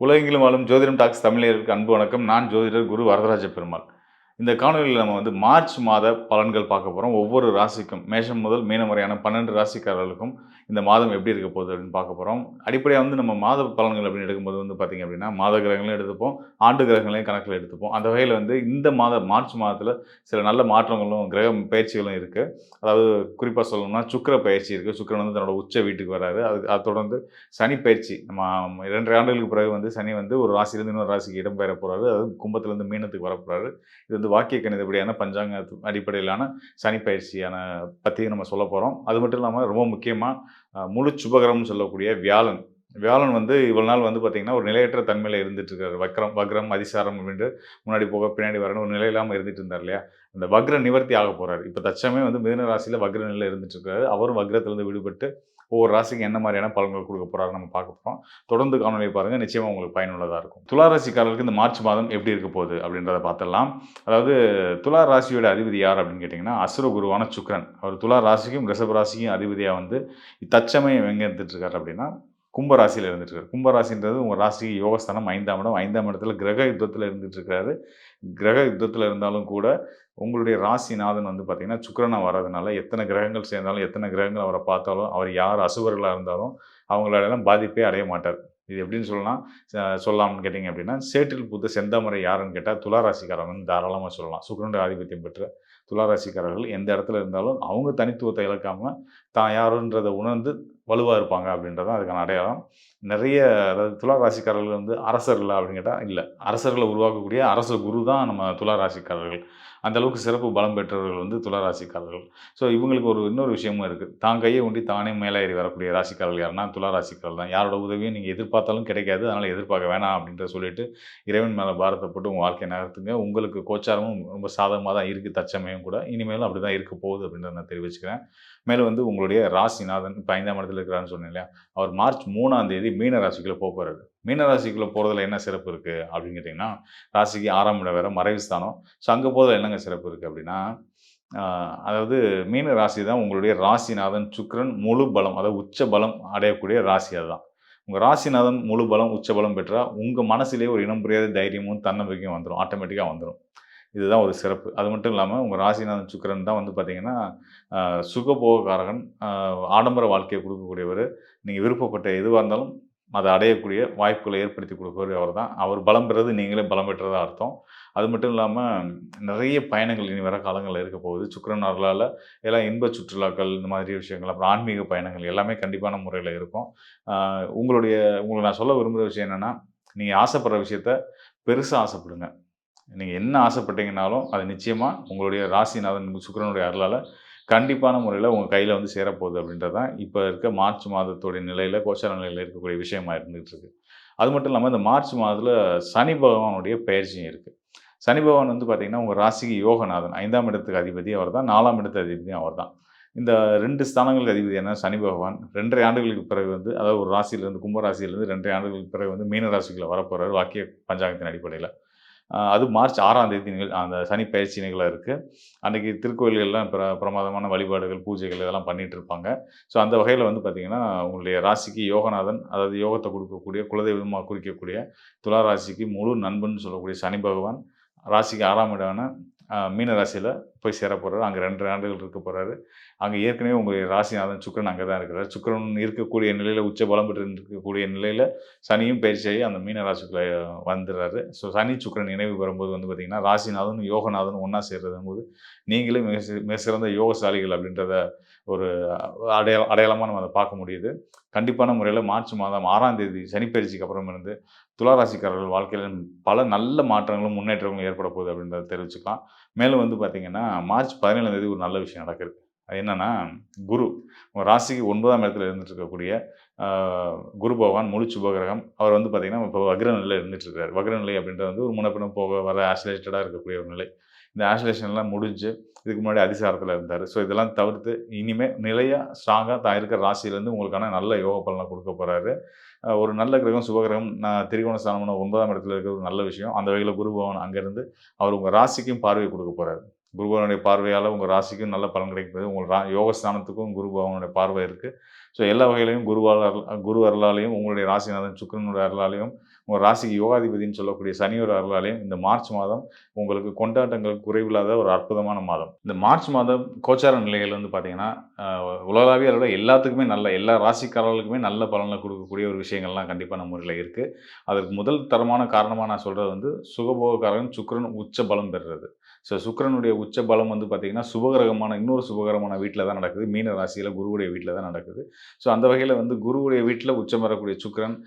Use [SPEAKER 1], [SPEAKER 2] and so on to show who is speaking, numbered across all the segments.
[SPEAKER 1] உலகெங்கிலும் வாழும் ஜோதிடம் டாக்ஸ் தமிழர்களுக்கு அன்பு வணக்கம். நான் ஜோதிடர் குரு வரதராஜ பெருமாள். இந்த காணொலியில நம்ம மார்ச் மாத பலன்கள் பார்க்க போறோம். ஒவ்வொரு ராசிக்கும் மேஷம் முதல் மீனம் வரையான 12 ராசிக்காரர்களுக்கும் இந்த மாதம் எப்படி இருக்க போகுது அப்படின்னு பார்க்க போறோம். அடிப்படையா நம்ம மாத பலன்கள் அப்படின்னு எடுக்கும்போது பார்த்தீங்க அப்படின்னா, மாத கிரகங்களையும் எடுத்துப்போம், ஆண்டு கிரகங்களையும் கணக்கில எடுத்துப்போம். அந்த வகையில இந்த மார்ச் மாதத்தில சில நல்ல மாற்றங்களும், கிரக பெயர்ச்சிகளும் இருக்கு. அதாவது குறிப்பா சொல்லணும்னா சுக்கிர பயிற்சி இருக்கு. சுக்கிரன் தன்னோட உச்ச வீட்டுக்கு வராரு. அத தொடர்ந்து சனி பயிற்சி. நம்ம 2 ஆண்டுகளுக்கு பிறகு சனி ஒரு ராசியிலிருந்து இன்னொரு ராசிக்கு இடம்பெயர போறாரு. அதாவது கும்பத்திலிருந்து மீனத்துக்கு வரப்போறாரு. இது வாக்கிய கணிதப்படியான பஞ்சாங்க அடிப்படையிலான சனி பயிற்சியான பத்தி நம்ம சொல்லப் போறோம். அது மட்டும் இல்லாம ரொம்ப முக்கியமா முழு சுபகிரகம்னு சொல்லக்கூடிய வியாழன். வியாழன் இவ்வளவு நாள் பார்த்தீங்கன்னா, ஒரு நிலையற்ற தன்மையில இருந்துட்டு இருக்காரு. வக்ரம், அதிசாரம் அப்படின்ட்டு முன்னாடி போக, பின்னாடி வரன்னு ஒரு நிலை இல்லாம இருந்துட்டு இருந்தார் இல்லையா? அந்த வக்ர நிவர்த்தி ஆகப் போறாரு. இப்ப தற்சமயம் மிதுன ராசியில வக்ர நிலையில இருந்துட்டு இருக்காரு. அவரும் வக்ரத்திலிருந்து விடுபட்டு ஒவ்வொரு ராசிக்கு என்ன மாதிரியான பலன்கள் கொடுக்க போறாருன்னு நம்ம பார்க்க போறோம். தொடர்ந்து காணொலியை பாருங்க. நிச்சயமா உங்களுக்கு பயனுள்ளதா இருக்கும். துலா ராசிக்காரர்களுக்கு இந்த மார்ச் மாதம் எப்படி இருக்க போகுது அப்படின்றத பார்த்துடலாம். அதாவது துலா ராசியோட அதிபதி யார் அப்படின்னு கேட்டீங்கன்னா, அசுர குருவான சுக்கிரன். அவர் துலா ராசிக்கும் ரிஷப ராசிக்கும் அதிபதியா தற்சமயம் எங்க இருந்துட்டு இருக்காரு அப்படின்னா, கும்ப ராசியில இருந்துட்டு இருக்காரு. கும்ப ராசின்றது உங்க ராசிக்கு யோகஸ்தானம் 5ஆம் இடம். 5ஆம் இடத்துல கிரக யுத்தத்துல இருந்துட்டு இருக்காரு. கிரக யுத்தத்துல இருந்தாலும் கூட உங்களுடைய ராசிநாதன் பார்த்தீங்கன்னா, சுக்கிரனா வர்றதுனால எத்தனை கிரகங்கள் சேர்ந்தாலும், எத்தனை கிரகங்கள் அவர பார்த்தாலும், அவர் யார் அசுவர்களா இருந்தாலும், அவங்களாலலாம் பாதிப்பே அடைய மாட்டார். இது எப்படின்னு சொல்லலாம்னு கேட்டீங்க அப்படின்னா, சேற்றில் பூத்த செந்தாமரை யாருன்னு கேட்டா, துலா ராசிக்காரங்கன்னு தாராளமா சொல்லலாம். சுக்கிரனுடைய ஆதிபத்தியம் பெற்ற துலா ராசிக்காரர்கள் எந்த இடத்துல இருந்தாலும், அவங்க தனித்துவத்தை இழக்காம, தான் யாருன்றத உணர்ந்து வலுவா இருப்பாங்க அப்படின்றது தான் அதுக்கான அடையாளம். நிறைய அதாவது துலா ராசிக்காரர்கள் அரசர்களா அப்படின்னு கேட்டா, இல்ல. அரசர்கள உருவாக்கக்கூடிய அரச குரு தான் நம்ம துலா ராசிக்காரர்கள். அந்த அளவுக்கு சிறப்பு பலம் பெற்றவர்கள் துலா ராசிக்காரர்கள். ஸோ இவங்களுக்கு இன்னொரு விஷயமும் இருக்கு. தான் கையை ஊண்டி தானே மேலே ஏறி வரக்கூடிய ராசிக்காரர்கள் யாருன்னா, துலா ராசிக்காரர்கள் தான். யாரோட உதவியும் நீங்க எதிர்பார்த்தாலும் கிடைக்காது. அதனால எதிர்பார்க்க வேணாம் அப்படின்றத சொல்லிட்டு, இறைவன் மேல பாரத்த போட்டு உங்க வாழ்க்கைய நகர்த்துங்க. உங்களுக்கு கோச்சாரமும் ரொம்ப சாதகமா தான் இருக்கு தற்சமயம் கூட. இனிமேலும் அப்படிதான் இருக்க போகுது அப்படின்றத நான் தெரிவிச்சுக்கிறேன். மேலும் உங்களுடைய ராசிநாதன் இப்ப 5ஆம் இடத்துல இருக்கிறாருன்னு சொன்னேன் இல்லையா? அவர் மார்ச் 3ஆம் தேதி மீன ராசிக்குள்ள போறாரு. மீன ராசிக்குள்ள போறதுல என்ன சிறப்பு இருக்கு அப்படின்னு கேட்டீங்கன்னா, ராசிக்கு 6ஆம் இடம் வேற மறைவு ஸ்தானம். ஸோ அங்க போறதுல என்னங்க சிறப்பு இருக்கு அப்படின்னா, அதாவது மீன ராசி தான் உங்களுடைய ராசிநாதன் சுக்கிரன் முழு பலம், அதாவது உச்ச பலம் அடையக்கூடிய ராசி அதுதான். உங்க ராசிநாதன் முழு பலம், உச்ச பலம் பெற்றா உங்க மனசிலேயே ஒரு இனம் புரியாத தைரியமும், தன்னம்பிக்கையும் வந்துரும். ஆட்டோமேட்டிக்கா வந்துரும். இதுதான் ஒரு சிறப்பு. அது மட்டும் இல்லாம உங்க ராசிநாதன் சுக்கிரன் தான் பார்த்தீங்கன்னா, சுகபோகக்காரகன், ஆடம்பர வாழ்க்கைய குடுக்கக்கூடியவரு. நீங்க விருப்பப்பட்ட எதுவா இருந்தாலும் அத அடையக்கூடிய வாய்ப்புகளை ஏற்படுத்தி குடுப்பவர் அவர்தான். அவர் பலம் பெறது நீங்களே பலம் பெற்றதா அர்த்தம். அது மட்டும் இல்லாம நிறைய பயணங்கள் இனி வர காலங்கள்ல இருக்க போகுது. சுக்கிரன் அருளால எல்லாம் இன்ப சுற்றுலாக்கள் இந்த மாதிரி விஷயங்கள், அப்புறம் ஆன்மீக பயணங்கள் எல்லாமே கண்டிப்பான முறையில இருக்கும். அ உங்களுக்கு நான் சொல்ல விரும்புற விஷயம் என்னன்னா, நீங்க ஆசைப்படுற விஷயத்த பெருசா ஆசைப்படுங்க. நீங்க என்ன ஆசைப்பட்டீங்கனாலும், அது நிச்சயமா உங்களுடைய ராசிநாதன் சுக்கிரனுடைய அருளால கண்டிப்பான முறையில உங்க கையில சேரப்போகுது அப்படின்றது தான் இப்ப இருக்க மார்ச் மாதத்துடைய நிலையில, கோச்சார நிலையில இருக்கக்கூடிய விஷயமா இருந்துகிட்டு இருக்கு. அது மட்டும் இல்லாம இந்த மார்ச் மாதத்துல சனி பகவானுடைய பெயர்ச்சியும் இருக்கு. சனி பகவான் பார்த்தீங்கன்னா, உங்க ராசிக்கு யோகநாதன். 5ஆம் இடத்துக்கு அதிபதி அவர்தான். 4ஆம் இடத்து அதிபதியும் அவர்தான். இந்த 2 ஸ்தானங்களுக்கு அதிபதி சனி பகவான் 2 1/2 ஆண்டுகளுக்கு பிறகு அதாவது ஒரு ராசியிலிருந்து கும்ப ராசியிலிருந்து 2 1/2 ஆண்டுகளுக்கு பிறகு மீன ராசிக்குள்ள வரப்போறாரு வாக்கிய பஞ்சாங்கத்தின் அடிப்படையில. அது மார்ச் 6ஆம் தேதி அந்த சனி பெயர்ச்சி நிகழ இருக்கு. அன்னைக்கு திருக்கோயில்கள்லாம் பிரமாதமான வழிபாடுகள், பூஜைகள் இதெல்லாம் பண்ணிட்டு இருப்பாங்க. ஸோ அந்த வகையில பார்த்தீங்கன்னா, உங்களுடைய ராசிக்கு யோகநாதன், அதாவது யோகத்த குடுக்கக்கூடிய, குலதெய்வமா குறிக்கக்கூடிய துலா ராசிக்கு முழு நண்பன்னு சொல்லக்கூடிய சனி பகவான், ராசிக்கு 6ஆம் இடமான மீன ராசியில போய் சேரப்போறாரு. அங்க 2 1/2 ஆண்டுகள் இருக்க போறாரு. அங்க ஏற்கனவே உங்களுடைய ராசிநாதன் சுக்கிரன் அங்க தான் இருக்கிறார். சுக்கிரன் இருக்கக்கூடிய நிலையில உச்ச பலம் பெற்று இருக்கக்கூடிய நிலையில சனியும் பயிற்சியாகி அந்த மீன ராசிக்குள்ள வந்துடுறாரு. ஸோ சனி, சுக்கிரன் இணைவு வரும்போது பார்த்தீங்கன்னா, ராசிநாதனும், யோகநாதனும் ஒண்ணா சேர்றதும்போது, நீங்களே மிக சிறந்த யோகசாலிகள் அப்படின்றத ஒரு அடையாளமா நம்ம அத பார்க்க முடியுது. கண்டிப்பான முறையில மார்ச் மாதம் 6ஆம் தேதி சனி பயிற்சிக்கு அப்புறம் துலா ராசிக்காரர்கள் வாழ்க்கையில பல நல்ல மாற்றங்களும், முன்னேற்றங்களும் ஏற்பட போகுது அப்படின்றத தெரிவிச்சுக்கலாம். மேலும் பார்த்தீங்கன்னா, மார்ச் 17ஆம் தேதி ஒரு நல்ல விஷயம் நடக்குது. அது என்னன்னா, குரு உங்க ராசிக்கு 9ஆம் இடத்துல இருந்துட்டு இருக்கக்கூடிய அ குரு பகவான் முழு சுபகிரகம். அவர் பார்த்தீங்கன்னா, இப்போ வக்ர நிலையில இருந்துட்டு இருக்காரு. வக்ர நிலை அப்படின்றது ஒரு முன்ன பின்ன போக வர ஆசிலேட்டடா இருக்கக்கூடிய ஒரு நிலை. இந்த ஆசிலேஷன்லாம் முடிஞ்சு, இதுக்கு முன்னாடி அதிசாரத்தில இருந்தாரு. ஸோ இதெல்லாம் தவிர்த்து இனிமே நிலையா, ஸ்ட்ராங்கா தான் இருக்கிற ராசியிலேருந்து உங்களுக்கான நல்ல யோக பலன குடுக்க போறாரு. ஒரு நல்ல கிரகம், சுபகிரகம் திரிகோண ஸ்தானமான 9ஆம் இடத்துல இருக்கிறது ஒரு நல்ல விஷயம். அந்த வகையில குரு பகவான் அங்கேருந்து அவர் உங்க ராசிக்கும் பார்வை குடுக்க போறாரு. குரு பகவானுடைய பார்வையால உங்க ராசிக்கும் நல்ல பலன் கிடைக்கிறது. உங்க யோக ஸ்தானத்துக்கும் குரு பகவானுடைய பார்வை இருக்கு. ஸோ எல்லா வகையிலும் குரு அருளாலேயும், உங்களுடைய ராசிநாதன் சுக்கிரனுடைய அருளாலேயும் உங்கள் ராசிக்கு யோகாதிபதினு சொல்லக்கூடிய சனியோட அருளாலையும் இந்த மார்ச் மாதம் உங்களுக்கு கொண்டாட்டங்கள் குறைவில்லாத ஒரு அற்புதமான மாதம். இந்த மார்ச் மாதம் கோச்சார நிலைகள் வந்து பார்த்தீங்கன்னா, உலகளாவிய அளவில் எல்லாத்துக்குமே எல்லா ராசிக்காரர்களுக்குமே நல்ல பலனை கொடுக்கக்கூடிய ஒரு விஷயங்கள்லாம் கண்டிப்பாக நம்ம ஊரில் இருக்குது. அதற்கு முதல் தரமான காரணமாக நான் சொல்கிறது வந்து சுகபோகக்காரகன் சுக்கிரன் உச்ச பலம் பெறுறது. ஸோ சுக்கிரனுடைய உச்ச பலம் வந்து பார்த்தீங்கன்னா, இன்னொரு சுபகரமான வீட்டில தான் நடக்குது. மீன ராசியில குருவுடைய வீட்டில தான் நடக்குது. ஸோ அந்த வகையில வந்து குருவுடைய வீட்டில உச்சம் பெறக்கூடிய சுக்கிரன்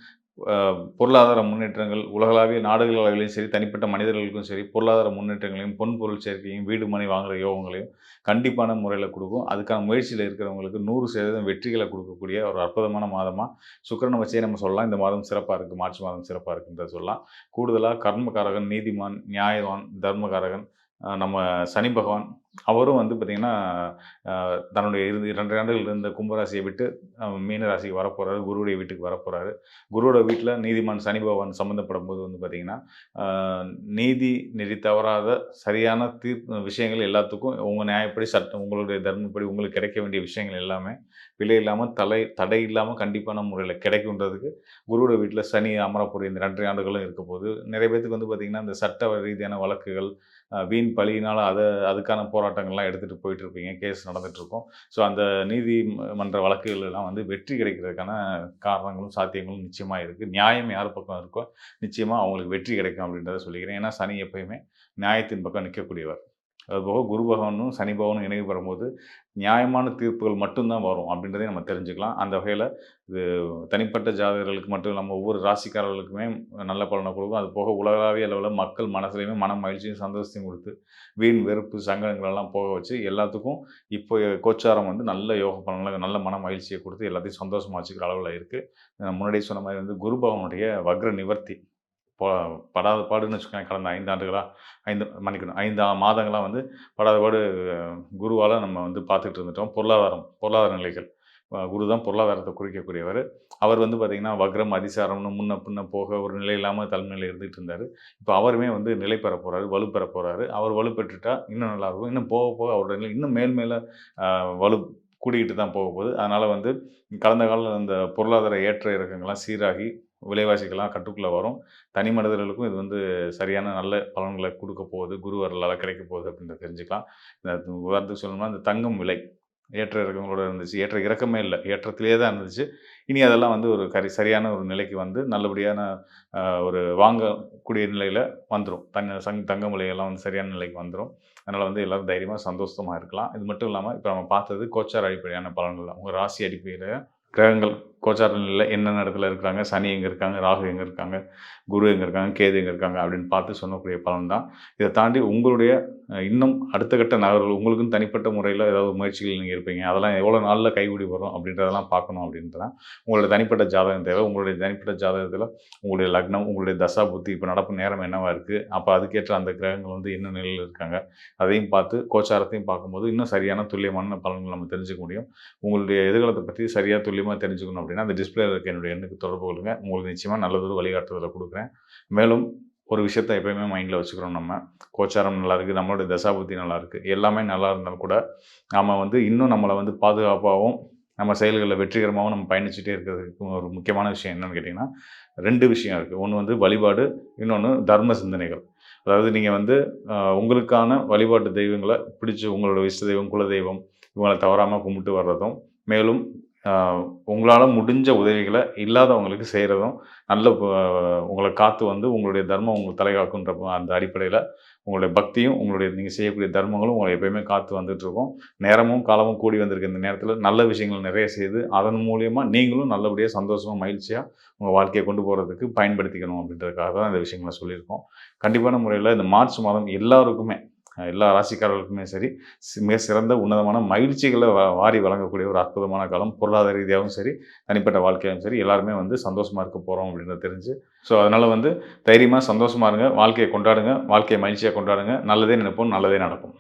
[SPEAKER 1] பொருளாதார முன்னேற்றங்கள் உலகளாவிய நாடுகள் அளவிலும் சரி, தனிப்பட்ட மனிதர்களுக்கும் சரி, பொருளாதார முன்னேற்றங்களையும், பொன் பொருள் சேர்க்கையும், வீடு மனை வாங்குற யோகங்களையும் கண்டிப்பான முறையில் கொடுக்கும். அதுக்கான முயற்சியில் இருக்கிறவங்களுக்கு 100% வெற்றிகளை கொடுக்கக்கூடிய ஒரு அற்புதமான மாதமாக சுக்கிரனை வச்சே நம்ம சொல்லலாம். இந்த மாதம் சிறப்பாக இருக்குது, மார்ச் மாதம் சிறப்பாக இருக்குன்றத சொல்லலாம். கூடுதலாக கர்மகாரகன், நீதிமான், நியாயவான், தர்மகாரகன் நம்ம சனி பகவான் அவரும் வந்து பார்த்திங்கன்னா, தன்னுடைய 2 ஆண்டுகள் இருந்த கும்பராசியை விட்டு மீன ராசிக்கு வரப்போகிறாரு. குருவுடைய வீட்டுக்கு வரப்போகிறாரு. குருவோட வீட்டில் நீதிமான் சனி பகவான் சம்மந்தப்படும்போது வந்து பார்த்திங்கன்னா, நீதி நெறி தவறாத சரியான விஷயங்கள் எல்லாத்துக்கும் உங்கள் நியாயப்படி சட்டம் உங்களுடைய தர்மப்படி உங்களுக்கு கிடைக்க வேண்டிய விஷயங்கள் எல்லாமே பிழை இல்லாமல் தடை இல்லாமல் கண்டிப்பான முறையில் கிடைக்குன்றதுக்கு குருவோட வீட்டில் சனி அமரப்போகிற இந்த 2 ஆண்டுகளும் இருக்க போது நிறைய பேத்துக்கு வந்து பார்த்திங்கன்னா, இந்த சட்ட ரீதியான வழக்குகள் வீண் பழியினால் அதுக்கான போராட்டங்கள்லாம் எடுத்துகிட்டு போயிட்டுருப்பீங்க. கேஸ் நடந்துகிட்ருக்கும். ஸோ அந்த நீதிமன்ற வழக்குகள் எல்லாம் வந்து வெற்றி கிடைக்கிறதுக்கான காரணங்களும் சாத்தியங்களும் நிச்சயமாக இருக்குது. நியாயம் யார் பக்கம் இருக்கோ நிச்சயமாக அவங்களுக்கு வெற்றி கிடைக்கும் அப்படின்றத சொல்லிக்கிறேன். ஏன்னா சனி எப்பயுமே நியாயத்தின் பக்கம் நிற்கக்கூடியவர். அதுபோக குரு பகவானும் சனி பகவானும் இணைவு பெறும்போது நியாயமான தீர்ப்புகள் மட்டும்தான் வரும் அப்படின்றதையும் நம்ம தெரிஞ்சுக்கலாம். அந்த வகையில் இது தனிப்பட்ட ஜாதகர்களுக்கு மட்டும் இல்லாமல் ஒவ்வொரு ராசிக்காரர்களுக்குமே நல்ல பலனை கொடுக்கும். அது போக உலகளாவிய அளவில் மக்கள் மனசுலையுமே மன மகிழ்ச்சியும் சந்தோஷத்தையும் கொடுத்து வீண் வெறுப்பு சங்கடங்களெல்லாம் போக வச்சு எல்லாத்துக்கும் இப்போ கோச்சாரம் வந்து நல்ல யோக பலன்களை நல்ல மன மகிழ்ச்சியை கொடுத்து எல்லாத்தையும் சந்தோஷமாக வச்சுக்கிற அளவில் இருக்குது. முன்னாடியே சொன்ன மாதிரி வந்து குரு பகவானுடைய வக்ர நிவர்த்தி படாத பாடுன்னு வச்சுக்கோங்க. கடந்த 5 ஆண்டுகளா 5 மாதங்களாக வந்து படாத பாடு குருவால் நம்ம வந்து பார்த்துட்டு இருந்துட்டோம். பொருளாதார நிலைகள் குரு தான் பொருளாதாரத்தை குறிக்கக்கூடியவர். அவர் வந்து பார்த்திங்கன்னா வக்ரம் அதிசாரம்னு முன்ன பின்ன போக ஒரு நிலை இல்லாமல் தலைமையில் இருந்துகிட்டு இருந்தார். இப்போ அவருமே வந்து நிலை பெற போகிறாரு, வலுப்பெற போகிறாரு. அவர் வலுப்பெற்றுட்டா இன்னும் நல்லாயிருக்கும். இன்னும் போக போக அவரோட நிலை இன்னும் மேலே வலு கூடிக்கிட்டு தான் போக போகுது. அதனால் வந்து கடந்த காலம் அந்த பொருளாதார ஏற்ற இறக்கங்கள்லாம் சீராகி விலைவாசிகள்லாம் கட்டுக்குள்ளே வரும். தனி மனிதர்களுக்கும் இது வந்து சரியான நல்ல பலன்களை கொடுக்க போகுது. குரு அருளால் கிடைக்க போகுது அப்படின்றத தெரிஞ்சுக்கலாம். இந்த உதாரணத்துக்கு சொல்லணும்னா இந்த தங்கம் விலை ஏற்ற இறக்கங்களோட இருந்துச்சு. ஏற்ற இறக்கமே இல்லை, ஏற்றத்திலே தான் இருந்துச்சு. இனி அதெல்லாம் வந்து ஒரு சரியான ஒரு நிலைக்கு வந்து நல்லபடியான ஒரு வாங்கக்கூடிய நிலையில் வந்துடும். தங்கம் விலையெல்லாம் வந்து சரியான நிலைக்கு வந்துடும். அதனால் வந்து எல்லோரும் தைரியமாக சந்தோஷமாக இருக்கலாம். இது மட்டும் இல்லாமல் இப்போ நம்ம பார்த்தது கோச்சார அடிப்படையான பலன்கள் தான். உங்கள் ராசி அடிப்படையில் கிரகங்கள் கோச்சார நிலையில் என்னென்ன இடத்துல இருக்கிறாங்க, சனி எங்கே இருக்காங்க, ராகு எங்கே இருக்காங்க, குரு எங்கே இருக்காங்க, கேது எங்கே இருக்காங்க அப்படின்னு பார்த்து சொல்லக்கூடிய பலன் தான். இதை தாண்டி உங்களுடைய இன்னும் அடுத்த கட்ட நகர்வுகள் உங்களுக்குன்னு தனிப்பட்ட முறையில் ஏதாவது முயற்சிகள் நீங்கள் இருப்பீங்க. அதெல்லாம் எவ்வளோ நாளில் கைகூடி வரும் அப்படின்றதெல்லாம் பார்க்கணும் அப்படின்ட்டு தான் உங்களுடைய தனிப்பட்ட ஜாதகம் தேவை. உங்களுடைய தனிப்பட்ட ஜாதகத்தில் உங்களுடைய லக்னம், உங்களுடைய தசா புத்தி இப்போ நடப்பு நேரம் என்னவாக இருக்குது, அப்போ அதுக்கேற்ற அந்த கிரகங்கள் வந்து என்ன நிலையில் இருக்காங்க அதையும் பார்த்து கோச்சாரத்தையும் பார்க்கும்போது இன்னும் சரியான துல்லியமான பலன்கள் நம்ம தெரிஞ்சுக்க முடியும். உங்களுடைய எதிர்காலத்தை பற்றி சரியாக துல்லியமாக தெரிஞ்சுக்கணும் அப்படின்னா அந்த டிஸ்பிளேல இருக்க என்னுடைய எண்ணுக்கு தொடர்பு கொள்ளுங்க. உங்களுக்கு நிச்சயமாக நல்லதொரு வழிகாட்டுதலை கொடுக்குறேன். மேலும் ஒரு விஷயத்தை எப்போயுமே மைண்டில் வச்சுக்கிறோம். நம்ம கோச்சாரம் நல்லாயிருக்கு, நம்மளுடைய தசாபுத்தி நல்லாயிருக்கு, எல்லாமே நல்லா இருந்தாலும் கூட நம்ம வந்து இன்னும் நம்மளை வந்து பாதுகாப்பாகவும் நம்ம செயல்களில் வெற்றிகரமாகவும் நம்ம பயணிச்சுட்டே இருக்கிறதுக்கு ஒரு முக்கியமான விஷயம் என்னென்னு கேட்டிங்கன்னா 2 விஷயம் இருக்குது. ஒன்று வந்து வழிபாடு, இன்னொன்று தர்ம சிந்தனைகள். அதாவது நீங்கள் வந்து உங்களுக்கான வழிபாட்டு தெய்வங்களை பிடிச்சி உங்களோட இஷ்ட தெய்வம், குலதெய்வம் இவங்களை தவறாமல் கும்பிட்டு வர்றதும், மேலும் உங்களால் முடிஞ்ச உதவிகளை இல்லாதவங்களுக்கு செய்கிறதும் நல்ல உங்களை காத்து வந்து உங்களுடைய தர்மம் உங்களுக்கு தலைகாக்குன்ற அந்த அடிப்படையில் உங்களுடைய பக்தியும் உங்களுடைய நீங்கள் செய்யக்கூடிய தர்மங்களும் உங்களை எப்போயுமே காத்து வந்துட்டுருக்கோம். நேரமும் காலமும் கூடி வந்திருக்க இந்த நேரத்தில் நல்ல விஷயங்கள் நிறைய செய்து அதன் மூலியமாக நீங்களும் நல்லபடியாக சந்தோஷமாக மகிழ்ச்சியாக உங்கள் வாழ்க்கையை கொண்டு போகிறதுக்கு பயன்படுத்திக்கணும் அப்படின்றதுக்காக தான் இந்த விஷயங்களை சொல்லியிருக்கோம். கண்டிப்பான முறையில் இந்த மார்ச் மாதம் எல்லாருக்குமே எல்லா ராசிக்காரர்களுக்குமே சரி மிக சிறந்த உன்னதமான மகிழ்ச்சிகளை வாரி வழங்கக்கூடிய ஒரு அற்புதமான காலம். பொருளாதார ரீதியாகவும் சரி, தனிப்பட்ட வாழ்க்கையாகவும் சரி, எல்லாருமே வந்து சந்தோஷமாக இருக்க போகிறோம் அப்படின்றத தெரிஞ்சு ஸோ அதனால் வந்து தைரியமாக சந்தோஷமாக இருங்க, வாழ்க்கையை கொண்டாடுங்க, வாழ்க்கையை மகிழ்ச்சியாக கொண்டாடுங்க. நல்லதே நினைப்போம், நல்லதே நடக்கும்.